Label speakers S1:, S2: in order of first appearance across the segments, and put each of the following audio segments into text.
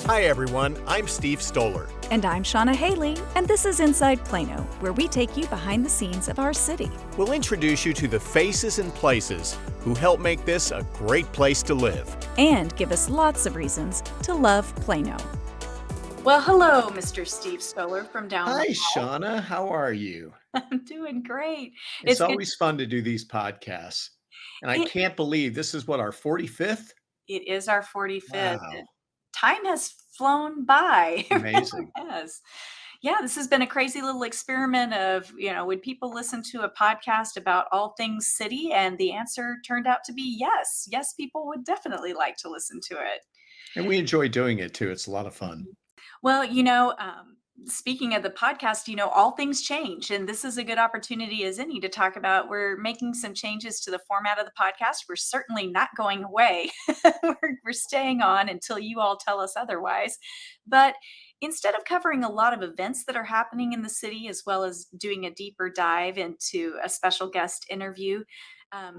S1: Hi everyone, I'm Steve Stoller.
S2: And I'm Shannah Haley, and this is Inside Plano, where we take you behind the scenes of our city.
S1: We'll introduce you to the faces and places who help make this a great place to live.
S2: And give us lots of reasons to love Plano.
S3: Well, hello, Mr. Steve Stoller from down the
S1: Hi
S3: hall.
S1: Shannah, how are you?
S3: I'm doing great.
S1: It's
S3: It's good.
S1: always fun to do these podcasts. And I
S3: It,
S1: can't believe this is what, our 45th?
S3: it is our 45th.
S1: Wow,
S3: Time has flown by. It really
S1: amazing.
S3: has. Yeah, this has been a crazy little experiment of, would people listen to a podcast about all things city? And the answer turned out to be yes. Yes, people would definitely like to listen to it.
S1: And we enjoy doing it too. It's a lot of fun.
S3: Well, speaking of the podcast, all things change. And this is a good opportunity as any to talk about. We're making some changes to the format of the podcast. We're certainly not going away. we're staying on until you all tell us otherwise. But instead of covering a lot of events that are happening in the city, as well as doing a deeper dive into a special guest interview,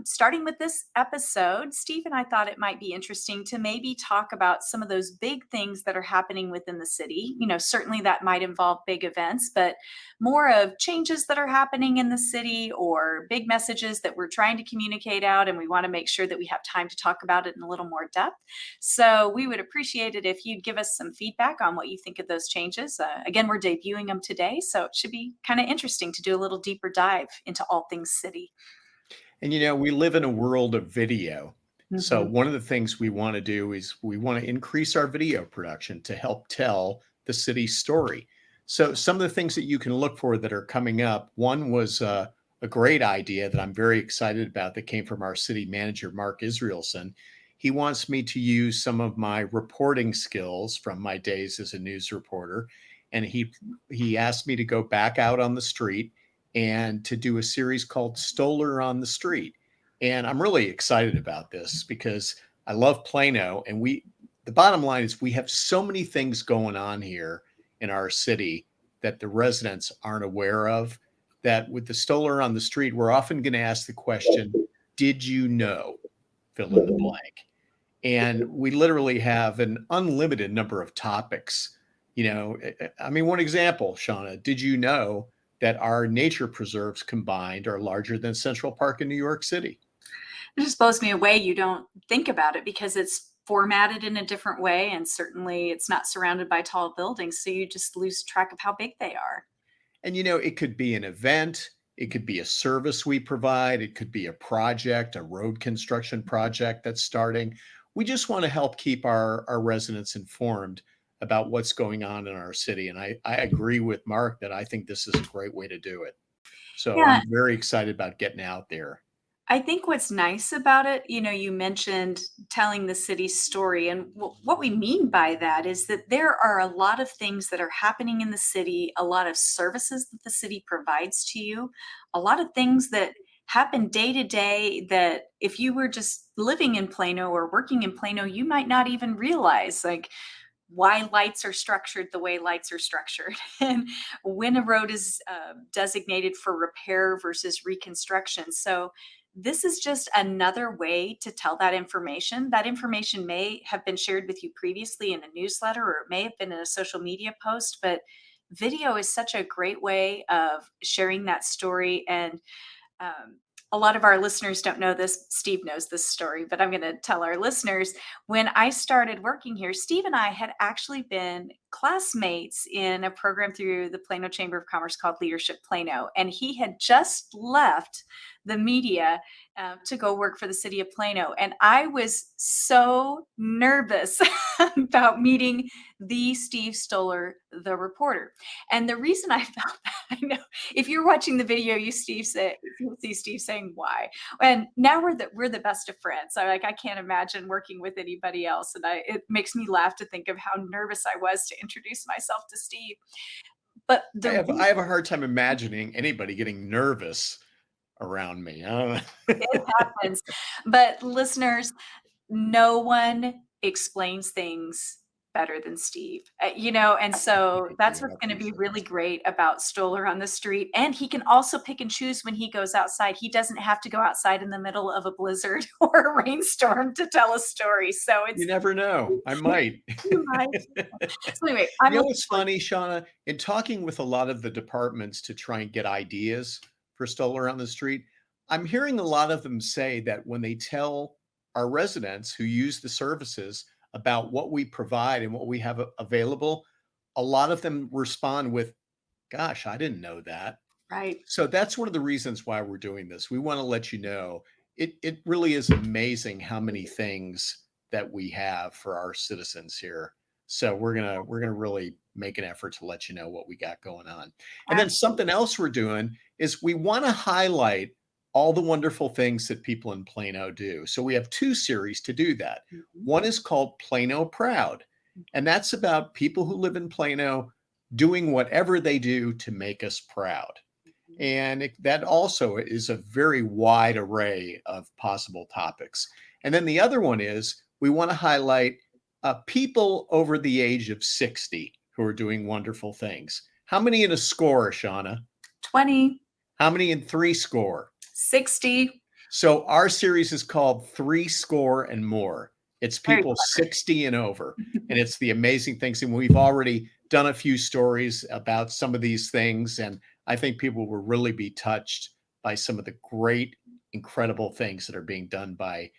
S3: starting with this episode, Steve and I thought it might be interesting to maybe talk about some of those big things that are happening within the city. Certainly that might involve big events, but more of changes that are happening in the city or big messages that we're trying to communicate out. And we want to make sure that we have time to talk about it in a little more depth. So we would appreciate it if you'd give us some feedback on what you think of those changes. Again, we're debuting them today, so it should be kind of interesting to do a little deeper dive into all things city.
S1: And we live in a world of video. So
S3: Mhm.
S1: one of the things we want to do is we want to increase our video production to help tell the city's story. So some of the things that you can look for that are coming up, one was a great idea that I'm very excited about that came from our city manager, Mark Israelson. He wants me to use some of my reporting skills from my days as a news reporter. And he asked me to go back out on the street and to do a series called Stoller on the Street. And I'm really excited about this because I love Plano. And the bottom line is we have so many things going on here in our city that the residents aren't aware of, that with the Stoller on the Street, we're often going to ask the question, did you know? Fill in the blank. And we literally have an unlimited number of topics. One example, Shannah, did you know that our nature preserves combined are larger than Central Park in New York City?
S3: It just blows me away you don't think about it because it's formatted in a different way, and certainly it's not surrounded by tall buildings, so you just lose track of how big they are.
S1: And it could be an event, it could be a service we provide, it could be a project, a road construction project that's starting. We just want to help keep our residents informed about what's going on in our city. And I agree with Mark that I think this is a great way to do it. So
S3: Yeah,
S1: I'm very excited about getting out there.
S3: I think what's nice about it, you mentioned telling the city's story. And what we mean by that is that there are a lot of things that are happening in the city, a lot of services that the city provides to you, a lot of things that happen day to day that if you were just living in Plano or working in Plano, you might not even realize, like why lights are structured the way lights are structured and when a road is designated for repair versus reconstruction. So this is just another way to tell that information. That information may have been shared with you previously in a newsletter, or it may have been in a social media post, but video is such a great way of sharing that story. And um, a lot of our listeners don't know this. Steve knows this story, but I'm going to tell our listeners. When I started working here, Steve and I had actually been classmates in a program through the Plano Chamber of Commerce called Leadership Plano. And he had just left the media to go work for the city of Plano. And I was so nervous about meeting the Steve Stoller, the reporter. And the reason I felt that, I know if you're watching the video, you see Steve saying why. And now we're the best of friends. So I can't imagine working with anybody else. And it makes me laugh to think of how nervous I was to introduce myself to Steve. But
S1: I have a hard time imagining anybody getting nervous around me. I don't know.
S3: it happens. But listeners, no one explains things better than Steve. And so
S1: Thank
S3: that's
S1: you.
S3: what's
S1: I
S3: going to be
S1: appreciate
S3: really
S1: it.
S3: great about Stoller on the Street. And he can also pick and choose when he goes outside. He doesn't have to go outside in the middle of a blizzard or a rainstorm to tell a story. So
S1: You
S3: it's
S1: never know. I might.
S3: you might. So anyway, I'm
S1: You know
S3: looking
S1: what's
S3: forward.
S1: funny, Shauna? In talking with a lot of the departments to try and get ideas for Stoller on the Street, I'm hearing a lot of them say that when they tell our residents who use the services about what we provide and what we have available, a lot of them respond with, "Gosh, I didn't know that."
S3: Right.
S1: So that's one of the reasons why we're doing this. We want to let you know it really is amazing how many things that we have for our citizens here. So we're gonna really make an effort to let you know what we got going on. And then something
S3: Absolutely.
S1: else we're doing is we want to highlight all the wonderful things that people in Plano do. So we have two series to do that.
S3: Mhm.
S1: One is called Plano Proud, and that's about people who live in Plano doing whatever they do to make us proud. And that also is a very wide array of possible topics. And then the other one is we want to highlight people over the age of 60 who are doing wonderful things. How many in a score, Shauna?
S3: 20,
S1: How many in three score?
S3: 60.
S1: So our series is called Three Score and More. It's
S3: Very
S1: people
S3: clever.
S1: 60 and over, and it's the amazing things. And we've already done a few stories about some of these things, and I think people will really be touched by some of the great, incredible things that are being done by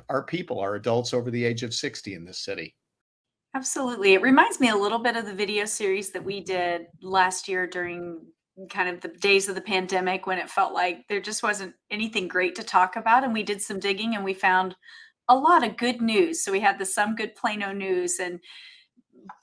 S1: our people, our adults over the age of 60 in this city.
S3: Absolutely. It reminds me a little bit of the video series that we did last year during kind of the days of the pandemic when it felt like there just wasn't anything great to talk about. And we did some digging and we found a lot of good news. So we had the Some Good Plano News and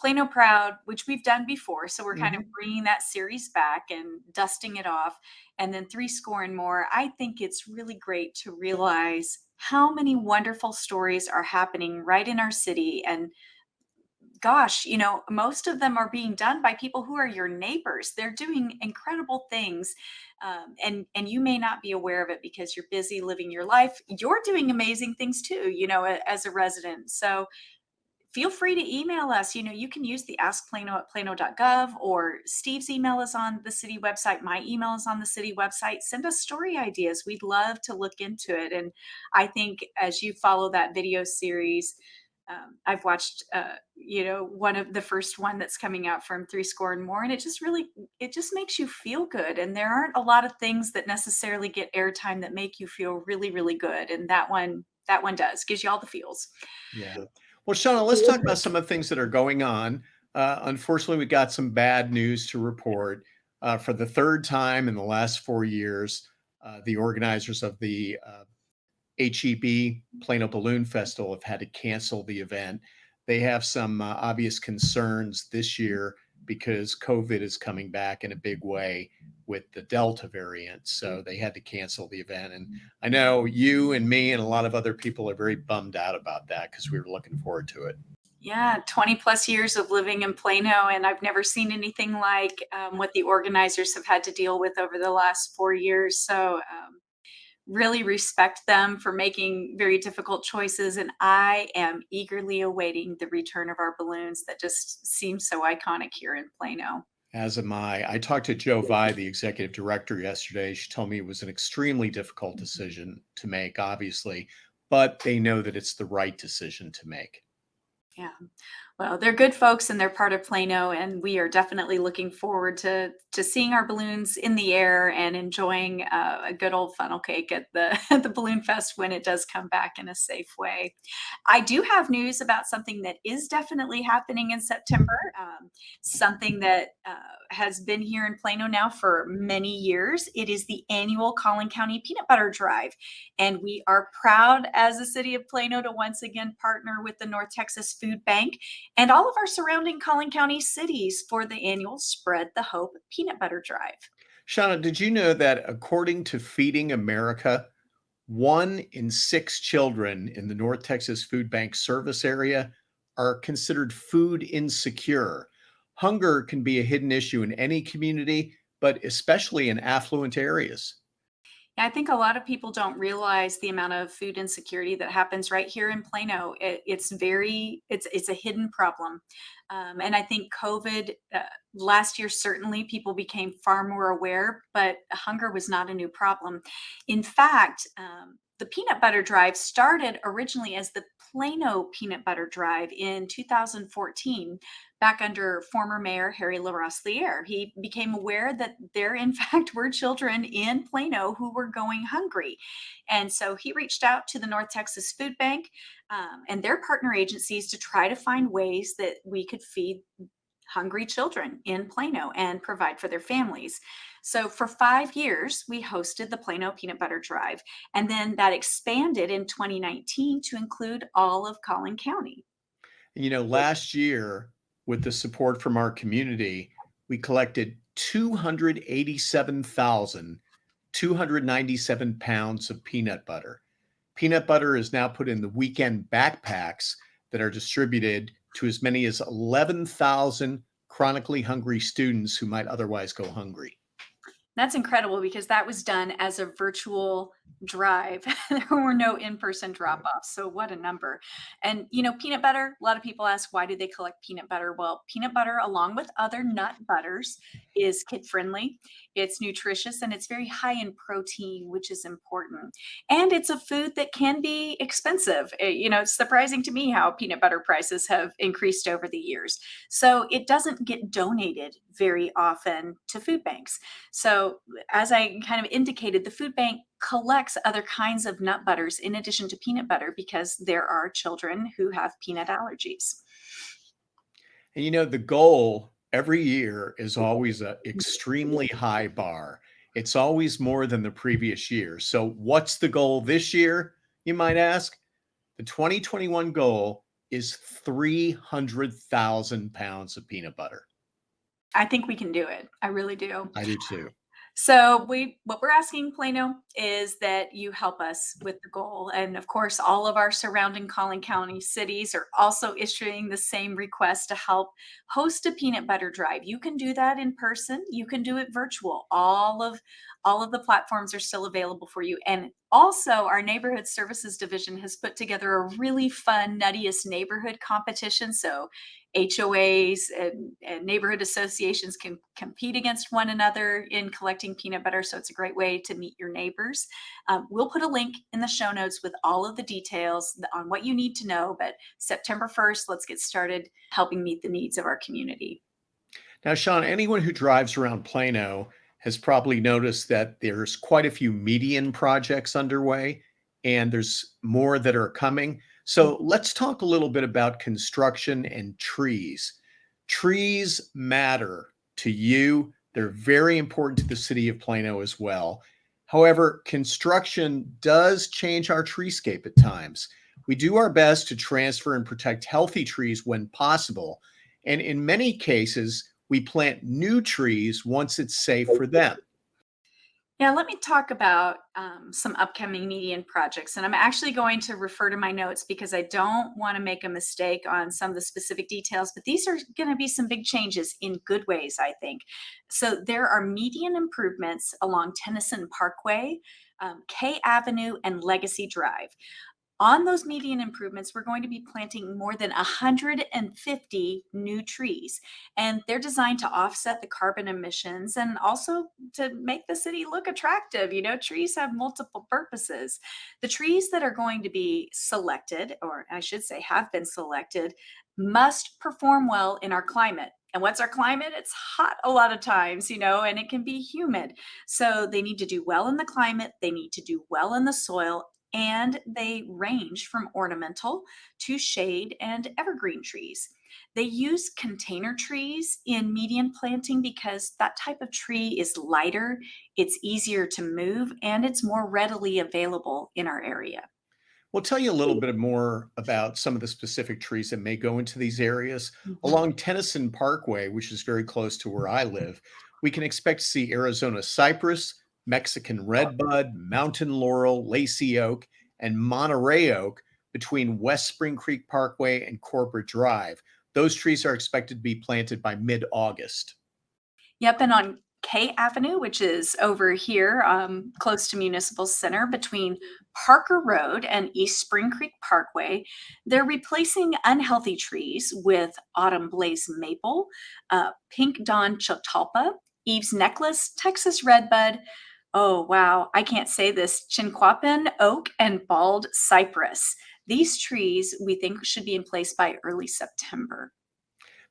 S3: Plano Proud, which we've done before. So we're kind of
S1: Mhm.
S3: bringing that series back and dusting it off. And then Three Score and More. I think it's really great to realize how many wonderful stories are happening right in our city. And gosh, most of them are being done by people who are your neighbors. They're doing incredible things, and you may not be aware of it because you're busy living your life. You're doing amazing things too, as a resident. So feel free to email us. You can use the Ask Plano at plano.gov, or Steve's email is on the city website. My email is on the city website. Send us story ideas. We'd love to look into it. And I think as you follow that video series, I've watched, one of the first one that's coming out from Three Score and More, and it just makes you feel good. And there aren't a lot of things that necessarily get airtime that make you feel really, really good. And that one does gives you all the feels.
S1: Yeah. Well, Shauna, let's talk about some of the things that are going on. Unfortunately, we got some bad news to report. For the third time in the last 4 years, the organizers of the HEB Plano Balloon Festival have had to cancel the event. They have some obvious concerns this year because COVID is coming back in a big way with the Delta variant. So they had to cancel the event. And I know you and me and a lot of other people are very bummed out about that because we were looking forward to it.
S3: Yeah, 20 plus years of living in Plano, and I've never seen anything like what the organizers have had to deal with over the last 4 years. So, really respect them for making very difficult choices. And I am eagerly awaiting the return of our balloons that just seem so iconic here in Plano.
S1: As am I. I talked to Joe Vi, the executive director, yesterday. She told me it was an extremely difficult decision to make, obviously, but they know that it's the right decision to make.
S3: Yeah. Well, they're good folks and they're part of Plano, and we are definitely looking forward to seeing our balloons in the air and enjoying a good old funnel cake at the at the Balloon Fest when it does come back in a safe way. I do have news about something that is definitely happening in September. Something that has been here in Plano now for many years. It is the annual Collin County Peanut Butter Drive, and we are proud as the city of Plano to once again partner with the North Texas Food Bank and all of our surrounding Collin County cities for the annual Spread the Hope Peanut Butter Drive.
S1: Shauna, did you know that according to Feeding America, 1 in 6 children in the North Texas Food Bank service area are considered food insecure? Hunger can be a hidden issue in any community, but especially in affluent areas.
S3: I think a lot of people don't realize the amount of food insecurity that happens right here in Plano. It's a hidden problem, and I think COVID last year certainly people became far more aware, but hunger was not a new problem. In fact, the peanut butter drive started originally as the Plano Peanut Butter Drive in 2014, back under former Mayor Harry LaRosliere. He became aware that there, in fact, were children in Plano who were going hungry. And so he reached out to the North Texas Food Bank and their partner agencies to try to find ways that we could feed hungry children in Plano and provide for their families. So for 5 years, we hosted the Plano Peanut Butter Drive. And then that expanded in 2019 to include all of Collin County.
S1: Last year, with the support from our community, we collected 287,297 pounds of peanut butter. Peanut butter is now put in the weekend backpacks that are distributed to as many as 11,000 chronically hungry students who might otherwise go hungry.
S3: That's incredible because that was done as a virtual drive. There were no in-person drop-offs. So what a number. And peanut butter, a lot of people ask, why do they collect peanut butter? Well, peanut butter, along with other nut butters, is kid-friendly. It's nutritious and it's very high in protein, which is important. And it's a food that can be expensive. It's surprising to me how peanut butter prices have increased over the years. So it doesn't get donated very often to food banks. So as I kind of indicated, the food bank collects other kinds of nut butters in addition to peanut butter because there are children who have peanut allergies.
S1: And the goal every year is always an extremely high bar. It's always more than the previous year. So what's the goal this year, you might ask? The 2021 goal is 300,000 pounds of peanut butter.
S3: I think we can do it. I really do.
S1: I do too.
S3: So what we're asking Plano is that you help us with the goal. And of course, all of our surrounding Collin County cities are also issuing the same request to help host a peanut butter drive. You can do that in person. You can do it virtual. All of the platforms are still available for you. And also, our neighborhood services division has put together a really fun Nuttiest Neighborhood competition. So HOAs and neighborhood associations can compete against one another in collecting peanut butter. So it's a great way to meet your neighbors. We'll put a link in the show notes with all of the details on what you need to know. But September 1st, let's get started helping meet the needs of our community.
S1: Now, Sean, anyone who drives around Plano has probably noticed that there's quite a few median projects underway, and there's more that are coming. So let's talk a little bit about construction and trees. Trees matter to you. They're very important to the city of Plano as well. However, construction does change our treescape at times. We do our best to transfer and protect healthy trees when possible. And in many cases, we plant new trees once it's safe for them.
S3: Yeah, let me talk about some upcoming median projects. And I'm actually going to refer to my notes because I don't want to make a mistake on some of the specific details, but these are going to be some big changes in good ways, I think. So there are median improvements along Tennyson Parkway, K Avenue, and Legacy Drive. On those median improvements, we're going to be planting more than 150 new trees, and they're designed to offset the carbon emissions and also to make the city look attractive. Trees have multiple purposes. The trees that are going to be selected, or I should say have been selected, must perform well in our climate. And what's our climate? It's hot a lot of times, and it can be humid. So they need to do well in the climate, they need to do well in the soil, and they range from ornamental to shade and evergreen trees. They use container trees in median planting because that type of tree is lighter, it's easier to move, and it's more readily available in our area.
S1: We'll tell you a little bit more about some of the specific trees that may go into these areas.
S3: Mhm.
S1: Along Tennyson Parkway, which is very close to where I live, we can expect to see Arizona cypress, Mexican redbud, mountain laurel, lacy oak, and Monterey oak between West Spring Creek Parkway and Corporate Drive. Those trees are expected to be planted by mid-August.
S3: Yep, and on K Avenue, which is over here close to Municipal Center between Parker Road and East Spring Creek Parkway. They're replacing unhealthy trees with autumn blaze maple, pink dawn chatalpa, Eve's necklace, Texas redbud. Oh, wow. I can't say this. Chinquapin oak and bald cypress. These trees we think should be in place by early September.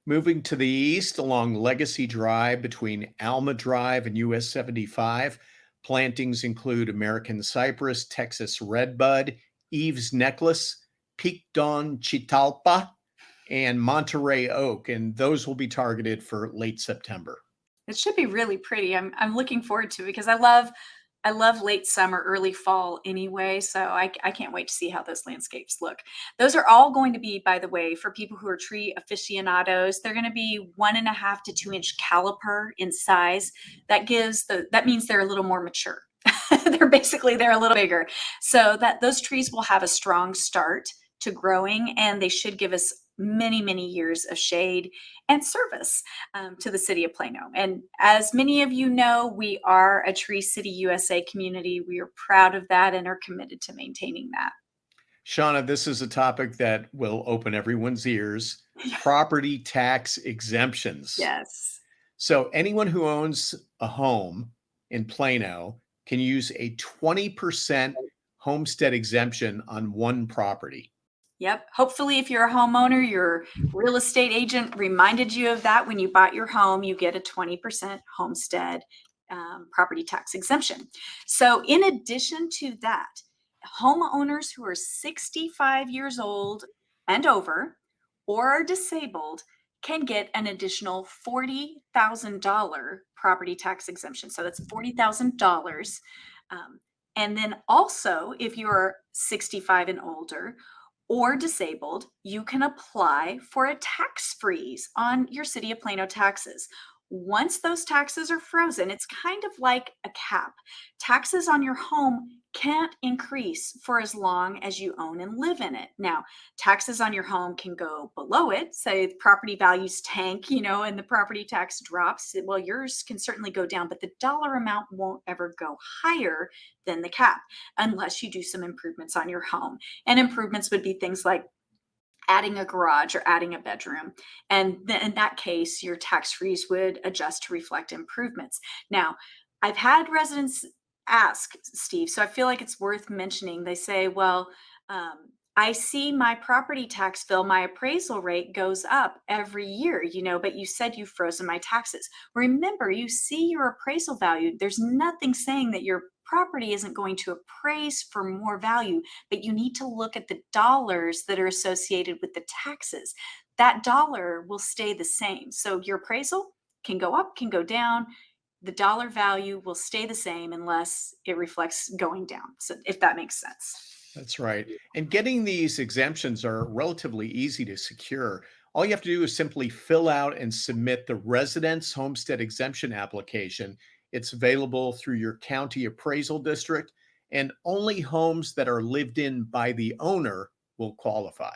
S1: Moving to the east along Legacy Drive between Alma Drive and US 75, plantings include American cypress, Texas redbud, Eve's necklace, Peak Dawn chitalpa, and Monterey oak, and those will be targeted for late September.
S3: It should be really pretty. I'm looking forward to it because I love late summer, early fall anyway. So I can't wait to see how those landscapes look. Those are all going to be, by the way, for people who are tree aficionados. They're going to be 1.5 to 2 inch caliper in size. That means they're a little more mature. They're a little bigger. So that those trees will have a strong start to growing, and they should give us many, many years of shade and service to the city of Plano. And as many of you know, we are a Tree City USA community. We are proud of that and are committed to maintaining that.
S1: Shannah, this is a topic that will open everyone's ears. Property tax exemptions.
S3: Yes.
S1: So anyone who owns a home in Plano can use a 20% homestead exemption on one property.
S3: Yep. Hopefully, if you're a homeowner, your real estate agent reminded you of that when you bought your home. You get a 20% homestead property tax exemption. So, in addition to that, homeowners who are 65 years old and over or are disabled can get an additional $40,000 property tax exemption. So, that's $40,000. And then also, if you're 65 and older, or disabled, you can apply for a tax freeze on your City of Plano taxes. Once those taxes are frozen, it's kind of like a cap. Taxes on your home can't increase for as long as you own and live in it. Now, taxes on your home can go below it. Say the property values tank, and the property tax drops. Well, yours can certainly go down, but the dollar amount won't ever go higher than the cap unless you do some improvements on your home. And improvements would be things like adding a garage or adding a bedroom. And then in that case, your tax freeze would adjust to reflect improvements. Now, I've had residents ask, Steve, so I feel like it's worth mentioning. They say, well, I see my property tax bill, my appraisal rate goes up every year, but you said you've frozen my taxes. Remember, you see your appraisal value. There's nothing saying that your property isn't going to appraise for more value, but you need to look at the dollars that are associated with the taxes. That dollar will stay the same. So your appraisal can go up, can go down. The dollar value will stay the same unless it reflects going down. So if that makes sense.
S1: That's right. And getting these exemptions are relatively easy to secure. All you have to do is simply fill out and submit the residence homestead exemption application. It's available through your county appraisal district, and only homes that are lived in by the owner will qualify.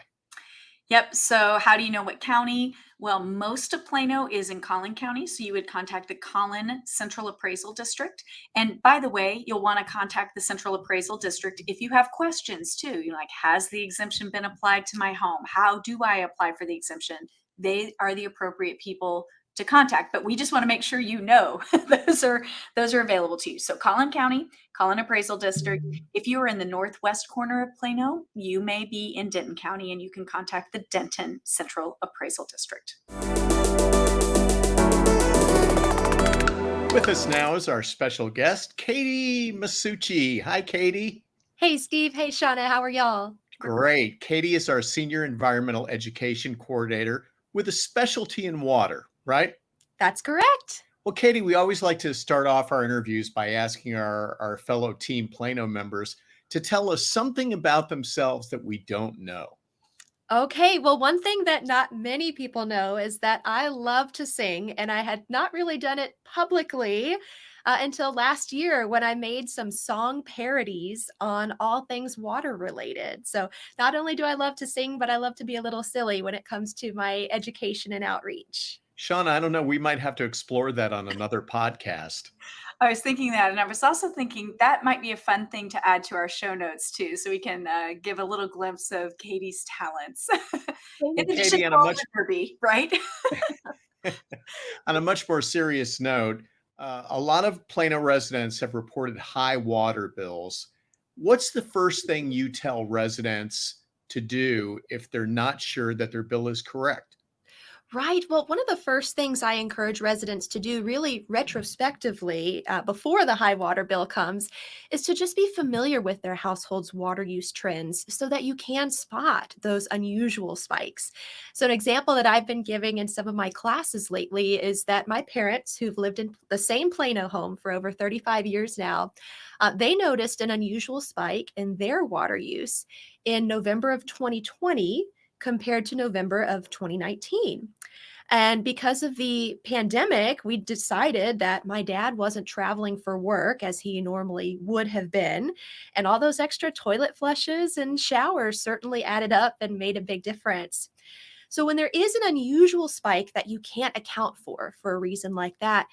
S3: Yep. So how do you know what county? Well, most of Plano is in Collin County. So you would contact the Collin Central Appraisal District. And by the way, you'll want to contact the Central Appraisal District if you have questions too. Like, has the exemption been applied to my home? How do I apply for the exemption? They are the appropriate people to contact, but we just want to make sure those are available to you. So Collin County, Collin Appraisal District. If you are in the northwest corner of Plano, you may be in Denton County, and you can contact the Denton Central Appraisal District.
S1: With us now is our special guest, Katie Masucci. Hi, Katie.
S4: Hey, Steve. Hey, Shannah. How are y'all?
S1: Great. Katie is our Senior Environmental Education Coordinator with a specialty in water, right?
S4: That's correct.
S1: Well, Katie, we always like to start off our interviews by asking our fellow Team Plano members to tell us something about themselves that we don't know.
S4: Okay, well, one thing that not many people know is that I love to sing, and I had not really done it publicly until last year when I made some song parodies on all things water related. So not only do I love to sing, but I love to be a little silly when it comes to my education and outreach.
S1: Shannah, I don't know. We might have to explore that on another podcast.
S3: I was thinking that, and I was also thinking that might be a fun thing to add to our show notes too, so we can give a little glimpse of Katie's talents. In
S1: Well,
S3: addition
S1: Katie,
S3: to
S1: on a
S3: all
S1: much
S3: the derby, right?
S1: on a much more serious note, a lot of Plano residents have reported high water bills. What's the first thing you tell residents to do if they're not sure that their bill is correct?
S4: Right. Well, one of the first things I encourage residents to do, really retrospectively, before the high water bill comes, is to just be familiar with their household's water use trends so that you can spot those unusual spikes. So, an example that I've been giving in some of my classes lately is that my parents, who've lived in the same Plano home for over 35 years now, they noticed an unusual spike in their water use in November of 2020 compared to November of 2019. And because of the pandemic, we decided that my dad wasn't traveling for work as he normally would have been. And all those extra toilet flushes and showers certainly added up and made a big difference. So, when there is an unusual spike that you can't account for a reason like that,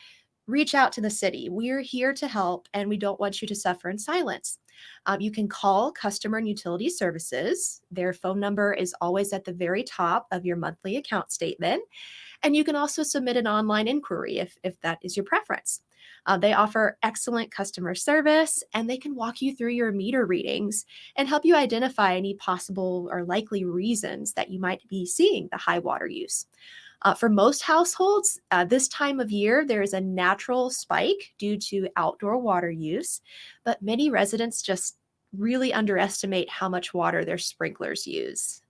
S4: reach out to the city. We're here to help and we don't want you to suffer in silence. You can call Customer and Utility Services. Their phone number is always at the very top of your monthly account statement. And you can also submit an online inquiry if that is your preference. They offer excellent customer service and they can walk you through your meter readings and help you identify any possible or likely reasons that you might be seeing the high water use. For most households, this time of year, there is a natural spike due to outdoor water use, but many residents just really underestimate how much water their sprinklers use.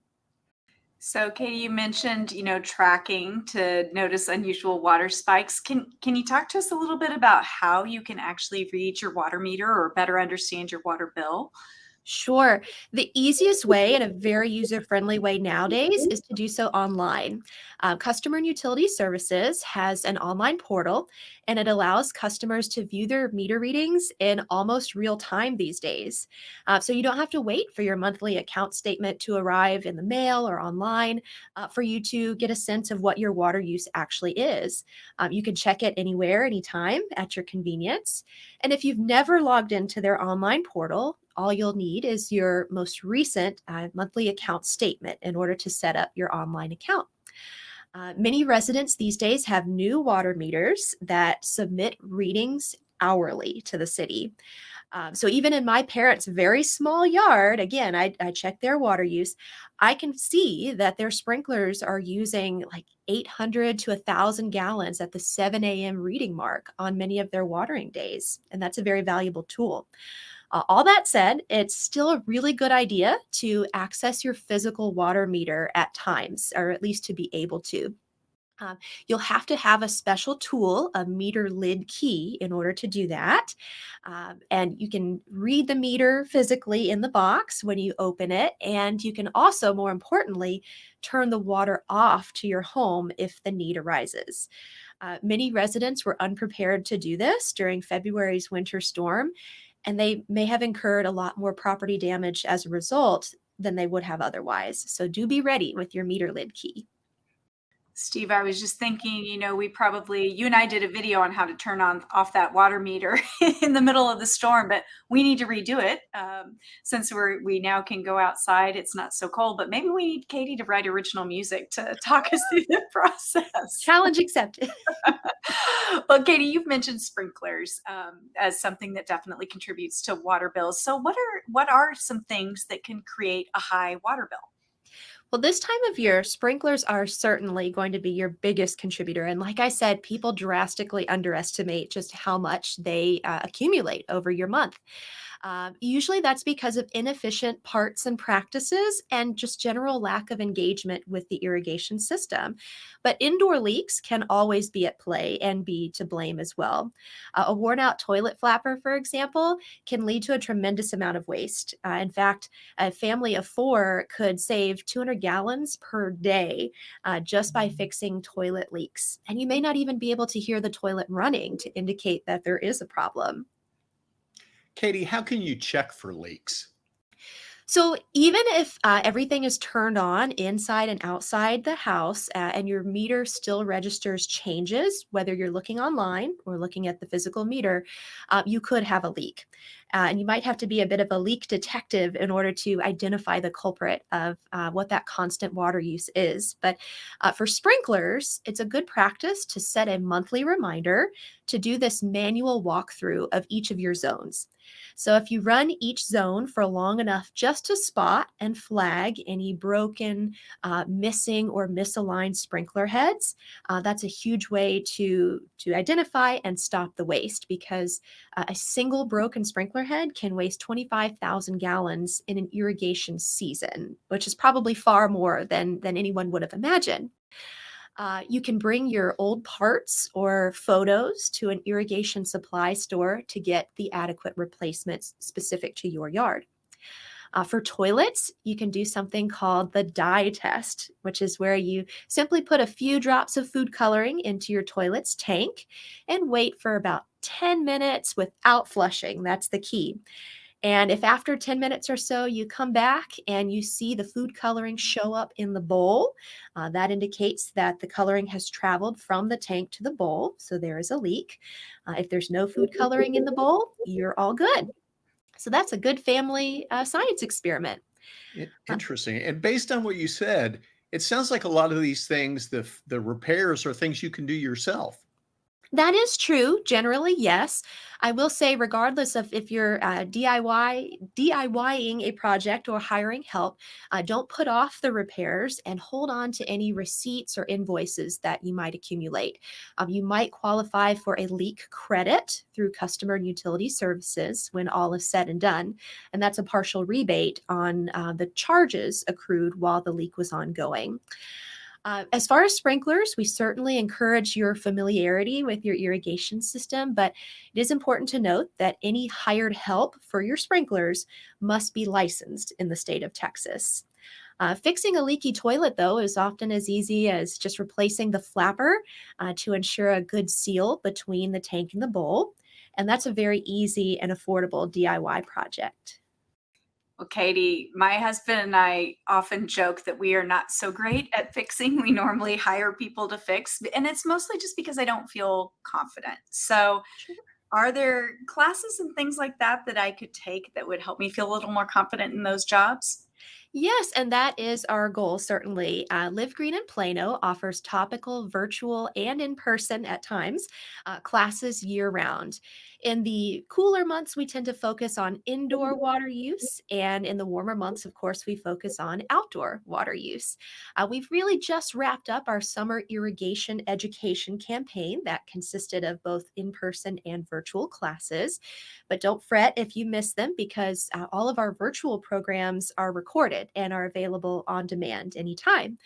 S3: So, Katie, you mentioned, tracking to notice unusual water spikes. Can you talk to us a little bit about how you can actually read your water meter or better understand your water bill?
S4: Sure. The easiest way and a very user friendly way nowadays is to do so online. Customer and Utility Services has an online portal and it allows customers to view their meter readings in almost real time these days. So you don't have to wait for your monthly account statement to arrive in the mail or online for you to get a sense of what your water use actually is. You can check it anywhere, anytime at your convenience. And if you've never logged into their online portal, all you'll need is your most recent monthly account statement in order to set up your online account. Many residents these days have new water meters that submit readings hourly to the city. So even in my parents' very small yard, again, I check their water use. I can see that their sprinklers are using like 800 to 1,000 gallons at the 7 a.m. reading mark on many of their watering days. And that's a very valuable tool. All that said, it's still a really good idea to access your physical water meter at times, or at least to be able to. Um, you'll have to have a special tool, a meter lid key, in order to do that. And you can read the meter physically in the box when you open it. And you can also, more importantly, turn the water off to your home if the need arises. Many residents were unprepared to do this during February's winter storm, and they may have incurred a lot more property damage as a result than they would have otherwise. So do be ready with your meter lid key.
S3: Steve, I was just thinking, you and I did a video on how to turn on off that water meter in the middle of the storm, but we need to redo it since we now can go outside. It's not so cold, but maybe we need Katie to write original music to talk us through the process.
S4: Challenge accepted.
S3: Well, Katie, you've mentioned sprinklers as something that definitely contributes to water bills. So what are some things that can create a high water bill?
S4: Well, this time of year, sprinklers are certainly going to be your biggest contributor. And like I said, people drastically underestimate just how much they accumulate over your month. Usually that's because of inefficient parts and practices and just general lack of engagement with the irrigation system. But indoor leaks can always be at play and be to blame as well. A worn out toilet flapper, for example, can lead to a tremendous amount of waste. In fact, a family of four could save 200 gallons per day just by fixing toilet leaks. And you may not even be able to hear the toilet running to indicate that there is a problem.
S1: Katie, how can you check for leaks?
S4: So even if everything is turned on inside and outside the house, and your meter still registers changes, whether you're looking online or looking at the physical meter, you could have a leak. And you might have to be a bit of a leak detective in order to identify the culprit of what that constant water use is. But for sprinklers, it's a good practice to set a monthly reminder to do this manual walkthrough of each of your zones. So if you run each zone for long enough just to spot and flag any broken, missing, or misaligned sprinkler heads, that's a huge way to identify and stop the waste, because a single broken sprinkler head can waste 25,000 gallons in an irrigation season, which is probably far more than anyone would have imagined. You can bring your old parts or photos to an irrigation supply store to get the adequate replacements specific to your yard. For toilets, you can do something called the dye test, which is where you simply put a few drops of food coloring into your toilet's tank and wait for about 10 minutes without flushing. That's the key. And if after 10 minutes or so you come back and you see the food coloring show up in the bowl, that indicates that the coloring has traveled from the tank to the bowl. So there is a leak. If there's no food coloring in the bowl, you're all good. So that's a good family science experiment. Uh,
S1: Interesting. And based on what you said, it sounds like a lot of these things, the repairs are things you can do yourself.
S4: That is true. Generally, yes. I will say, regardless of if you're DIYing a project or hiring help, don't put off the repairs and hold on to any receipts or invoices that you might accumulate. You might qualify for a leak credit through customer and utility services when all is said and done. And that's a partial rebate on the charges accrued while the leak was ongoing. As far as sprinklers, we certainly encourage your familiarity with your irrigation system, but it is important to note that any hired help for your sprinklers must be licensed in the state of Texas. Fixing a leaky toilet, though, is often as easy as just replacing the flapper to ensure a good seal between the tank and the bowl. And that's a very easy and affordable DIY project.
S3: Well, Katie, my husband and I often joke that we are not so great at fixing. We normally hire people to fix, and it's mostly just because I don't feel confident. So, are there classes and things like that that I could take that would help me feel a little more confident in those jobs?
S4: Yes, and that is our goal, certainly. Live Green in Plano offers topical, virtual, and in person at times classes year round. In the cooler months, we tend to focus on indoor water use, and in the warmer months, of course, we focus on outdoor water use. We've really just wrapped up our summer irrigation education campaign that consisted of both in person and virtual classes. But don't fret if you miss them, because all of our virtual programs are recorded and are available on demand anytime.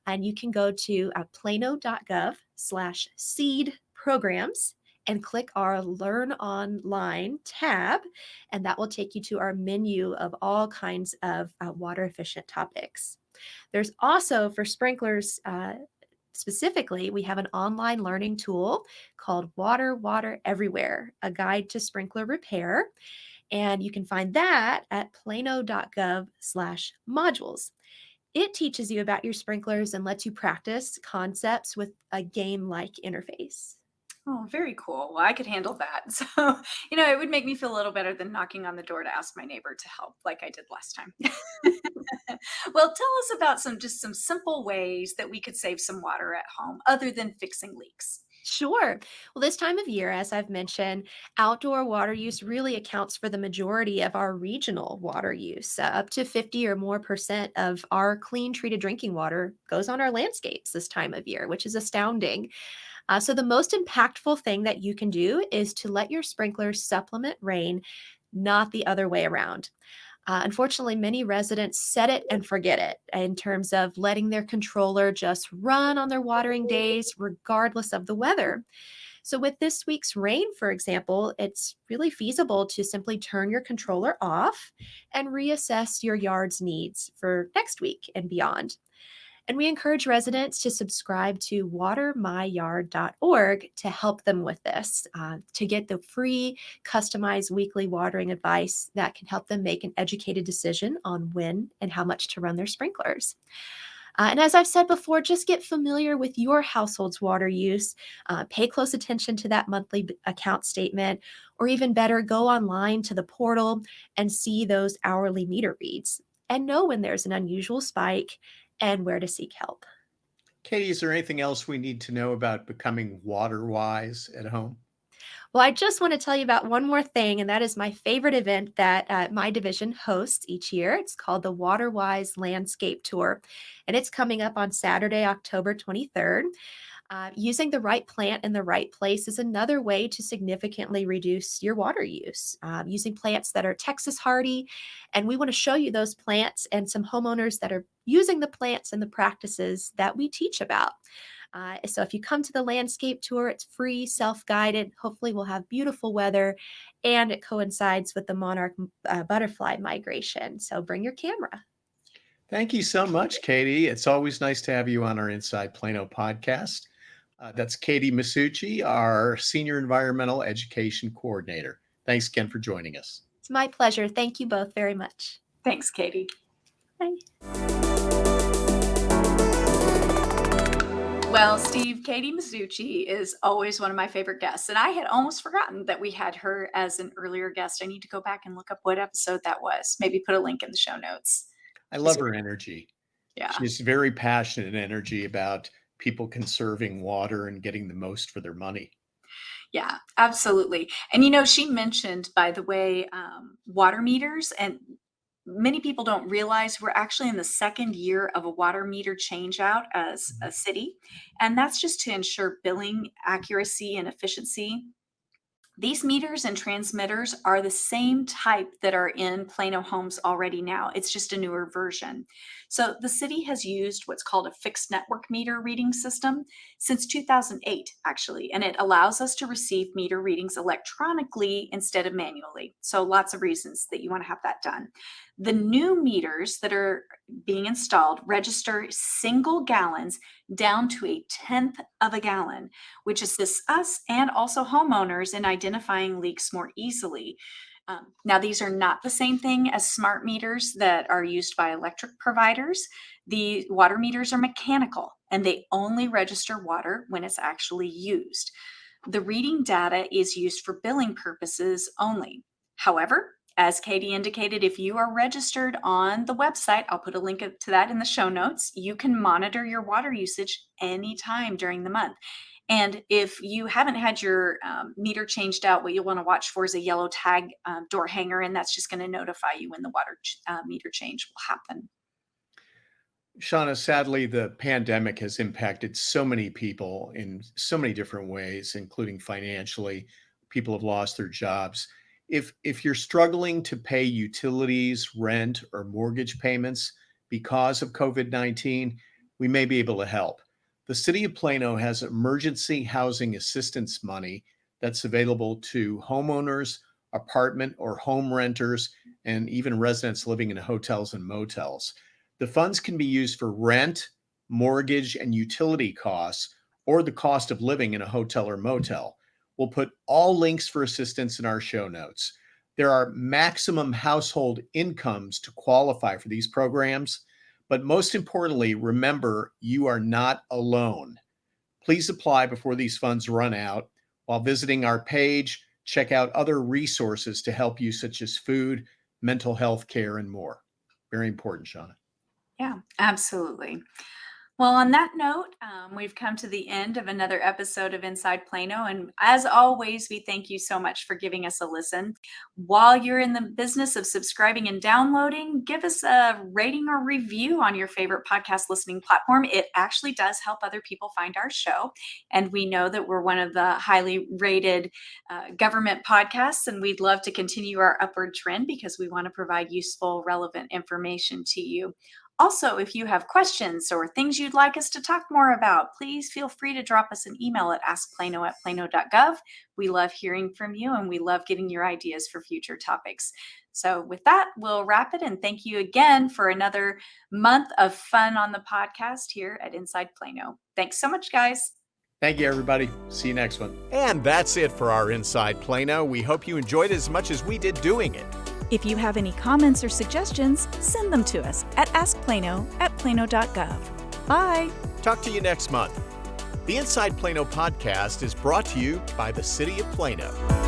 S4: And you can go to plano.gov/seed programs and click our Learn Online tab, and that will take you to our menu of all kinds of water efficient topics. There's also, for sprinklers, specifically, we have an online learning tool called Water Everywhere, a guide to sprinkler repair. And you can find that at plano.gov/modules. It teaches you about your sprinklers and lets you practice concepts with a game-like interface.
S3: Oh, very cool. Well, I could handle that. So, it would make me feel a little better than knocking on the door to ask my neighbor to help like I did last time. Well, tell us about some simple ways that we could save some water at home other than fixing leaks.
S4: Sure. Well, this time of year, as I've mentioned, outdoor water use really accounts for the majority of our regional water use. Up to 50 or more percent of our clean treated drinking water goes on our landscapes this time of year, which is astounding. So, the most impactful thing that you can do is to let your sprinklers supplement rain, not the other way around. Unfortunately, many residents set it and forget it in terms of letting their controller just run on their watering days, regardless of the weather. So, with this week's rain, for example, it's really feasible to simply turn your controller off and reassess your yard's needs for next week and beyond. And we encourage residents to subscribe to watermyyard.org to help them with this, to get the free, customized weekly watering advice that can help them make an educated decision on when and how much to run their sprinklers. And as I've said before, just get familiar with your household's water use. Pay close attention to that monthly account statement, or even better, go online to the portal and see those hourly meter reads and know when there's an unusual spike and where to seek help.
S1: Katie, is there anything else we need to know about becoming water wise at home?
S4: Well, I just want to tell you about one more thing, and that is my favorite event that my division hosts each year. It's called the WaterWise Landscape Tour, and it's coming up on Saturday, October 23rd. Using the right plant in the right place is another way to significantly reduce your water use, using plants that are Texas hardy. And we want to show you those plants and some homeowners that are using the plants and the practices that we teach about. So if you come to the landscape tour, it's free, self-guided. Hopefully we'll have beautiful weather, and it coincides with the monarch butterfly migration. So bring your camera.
S1: Thank you so much, Katie. It's always nice to have you on our Inside Plano podcast. That's Katie Masucci, our Senior Environmental Education Coordinator. Thanks again for joining us.
S4: It's my pleasure. Thank you both very much.
S3: Thanks, Katie.
S4: Bye.
S3: Well, Steve, Katie Masucci is always one of my favorite guests. And I had almost forgotten that we had her as an earlier guest. I need to go back and look up what episode that was. Maybe put a link in the show notes.
S1: I love her energy.
S3: Yeah.
S1: She's very passionate energy about people conserving water and getting the most for their money.
S3: Yeah, absolutely. And she mentioned, by the way, water meters, and many people don't realize we're actually in the second year of a water meter change out as a city. And that's just to ensure billing accuracy and efficiency. These meters and transmitters are the same type that are in Plano homes already now. It's just a newer version. So the city has used what's called a fixed network meter reading system since 2008, actually, and it allows us to receive meter readings electronically instead of manually. So lots of reasons that you want to have that done. The new meters that are being installed register single gallons down to a tenth of a gallon, which assists us and also homeowners in identifying leaks more easily. Now, these are not the same thing as smart meters that are used by electric providers. The water meters are mechanical, and they only register water when it's actually used. The reading data is used for billing purposes only. However, as Katie indicated, if you are registered on the website, I'll put a link to that in the show notes, you can monitor your water usage anytime during the month. And if you haven't had your meter changed out, what you'll want to watch for is a yellow tag door hanger, and that's just going to notify you when the water meter change will happen.
S1: Shannah, sadly, the pandemic has impacted so many people in so many different ways, including financially. People have lost their jobs. If you're struggling to pay utilities, rent, or mortgage payments because of COVID-19, we may be able to help. The City of Plano has emergency housing assistance money that's available to homeowners, apartment or home renters, and even residents living in hotels and motels. The funds can be used for rent, mortgage, and utility costs, or the cost of living in a hotel or motel. We'll put all links for assistance in our show notes. There are maximum household incomes to qualify for these programs, but most importantly, remember you are not alone. Please apply before these funds run out. While visiting our page, check out other resources to help you, such as food, mental health care, and more. Very important, Shannah.
S3: Yeah, absolutely. Well, on that note, we've come to the end of another episode of Inside Plano. And as always, we thank you so much for giving us a listen. While you're in the business of subscribing and downloading, give us a rating or review on your favorite podcast listening platform. It actually does help other people find our show. And we know that we're one of the highly rated government podcasts, and we'd love to continue our upward trend because we want to provide useful, relevant information to you. Also, if you have questions or things you'd like us to talk more about, please feel free to drop us an email at askplano@plano.gov. We love hearing from you and we love getting your ideas for future topics. So with that, we'll wrap it and thank you again for another month of fun on the podcast here at Inside Plano. Thanks so much, guys.
S1: Thank you, everybody. See you next one.
S5: And that's it for our Inside Plano. We hope you enjoyed it as much as we did doing it.
S2: If you have any comments or suggestions, send them to us at askplano@plano.gov. Bye!
S5: Talk to you next month. The Inside Plano podcast is brought to you by the City of Plano.